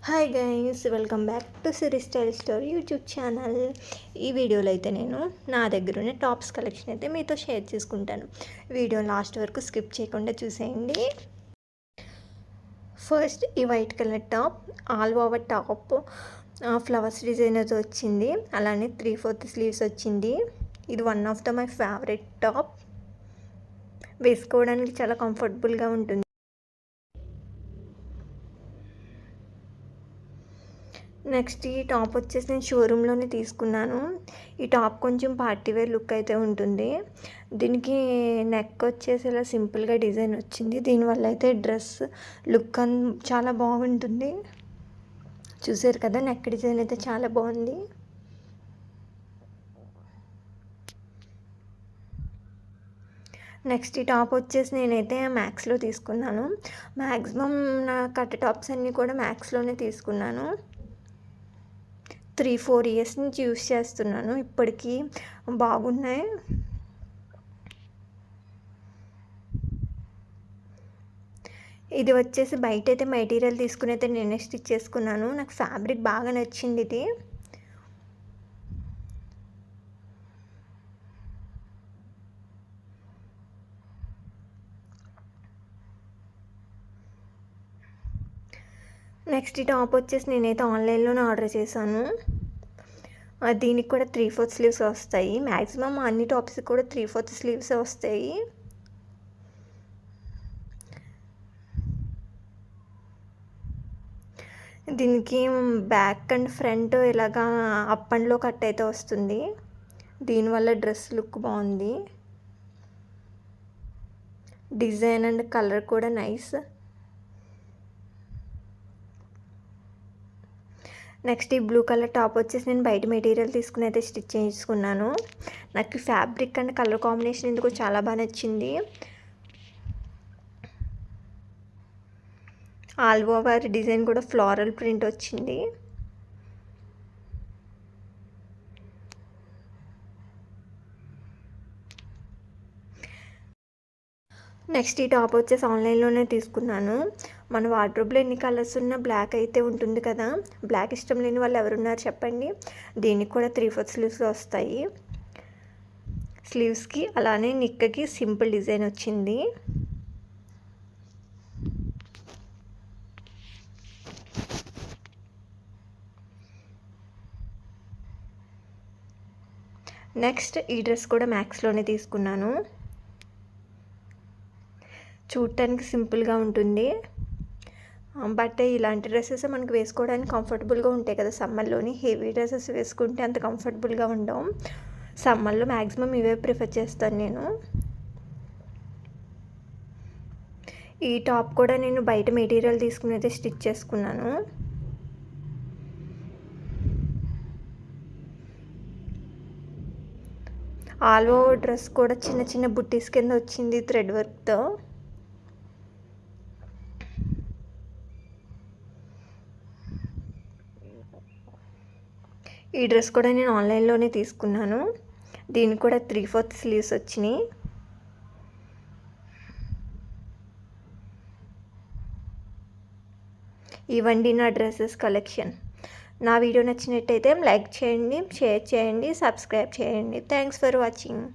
Hi guys, welcome back to Siri style story YouTube channel. ఈ వీడియోలో అయితే నేను నా దగ్గర ఉన్న టాప్స్ కలెక్షన్ అయితే మీతో షేర్ చేసుకుంటాను. వీడియో లాస్ట్ వరకు స్కిప్ చేయకుండా చూసేయండి. ఫస్ట్ ఈ white colour top, all over top flowers డిజైనర్తో వచ్చింది. అలానే 3/4 స్లీవ్స్ వచ్చింది. ఇది one of the my favourite top. వేసుకోవడానికి చాలా కంఫర్టబుల్గా ఉంటుంది. నెక్స్ట్ ఈ టాప్ వచ్చేసి నేను షోరూంలోనే తీసుకున్నాను. ఈ టాప్ కొంచెం పార్టీ వేర్ లుక్ అయితే ఉంటుంది. దీనికి నెక్ వచ్చేసి ఇలా సింపుల్గా డిజైన్ వచ్చింది. దీనివల్ల అయితే డ్రెస్ లుక్ చాలా బాగుంటుంది. చూసారు కదా, నెక్ డిజైన్ అయితే చాలా బాగుంది. నెక్స్ట్ ఈ టాప్ వచ్చేసి నేనైతే మ్యాక్స్లో తీసుకున్నాను. మ్యాక్సిమం నా కట్ టాప్స్ అన్నీ కూడా మ్యాక్స్లోనే తీసుకున్నాను. 3-4 ఇయర్స్ నుంచి యూస్ చేస్తున్నాను. ఇప్పటికీ బాగున్నాయి. ఇది వచ్చేసి బయట అయితే మెటీరియల్ తీసుకుని అయితే నేనే స్టిచ్ చేసుకున్నాను. నాకు ఫ్యాబ్రిక్ బాగా నచ్చింది ఇది. నెక్స్ట్ ఈ టాప్ వచ్చేసి నేనైతే ఆన్లైన్లోనే ఆర్డర్ చేశాను. దీనికి కూడా 3/4 స్లీవ్స్ వస్తాయి. మ్యాక్సిమం అన్ని టాప్స్కి కూడా 3/4 స్లీవ్స్ వస్తాయి. దీనికి బ్యాక్ అండ్ ఫ్రంట్ ఇలాగా అప్ అండ్లో కట్ అయితే వస్తుంది. దీనివల్ల డ్రెస్ లుక్ బాగుంది. డిజైన్ అండ్ కలర్ కూడా నైస్. నెక్స్ట్ ఈ బ్లూ కలర్ టాప్ వచ్చేసి నేను బయట మెటీరియల్ తీసుకుని అయితే స్టిచ్ చేసుకున్నాను. నాకు ఫ్యాబ్రిక్ అండ్ కలర్ కాంబినేషన్ ఎందుకు చాలా బాగా నచ్చింది. ఆల్ ఓవర్ డిజైన్ కూడా ఫ్లోరల్ ప్రింట్ వచ్చింది. నెక్స్ట్ ఈ టాప్ వచ్చేసి ఆన్లైన్లోనే తీసుకున్నాను. మన వార్డ్రోబ్లో ఎన్ని కలర్స్ ఉన్నా బ్లాక్ అయితే ఉంటుంది కదా. బ్లాక్ ఇష్టం లేని వాళ్ళు ఎవరున్నారు చెప్పండి. దీనికి కూడా 3/4 స్లీవ్స్ వస్తాయి. స్లీవ్స్కి అలానే నిక్కకి సింపుల్ డిజైన్ వచ్చింది. నెక్స్ట్ ఈ డ్రెస్ కూడా మ్యాక్స్లోనే తీసుకున్నాను. చూడటానికి సింపుల్గా ఉంటుంది. బట్ ఇలాంటి డ్రెస్సెస్ మనకు వేసుకోవడానికి కంఫర్టబుల్గా ఉంటాయి కదా. సమ్మర్లోని హెవీ డ్రెస్సెస్ వేసుకుంటే అంత కంఫర్టబుల్గా ఉండవు. సమ్మర్లో మ్యాక్సిమం ఇవే ప్రిఫర్ చేస్తాను నేను. ఈ టాప్ కూడా నేను బయట మెటీరియల్ తీసుకుని అయితే స్టిచ్ చేసుకున్నాను. ఆల్ ఓవర్ డ్రెస్ కూడా చిన్న చిన్న బుట్టీస్ కింద వచ్చింది థ్రెడ్ వర్క్తో. ఈ డ్రెస్ కూడా నేను ఆన్లైన్లోనే తీసుకున్నాను. దీనికి కూడా 3/4 స్లీవ్స్ వచ్చినాయి. ఇవ్వండి నా డ్రెస్సెస్ కలెక్షన్. నా వీడియో నచ్చినట్టయితే లైక్ చేయండి, షేర్ చేయండి, సబ్స్క్రైబ్ చేయండి. Thanks for watching.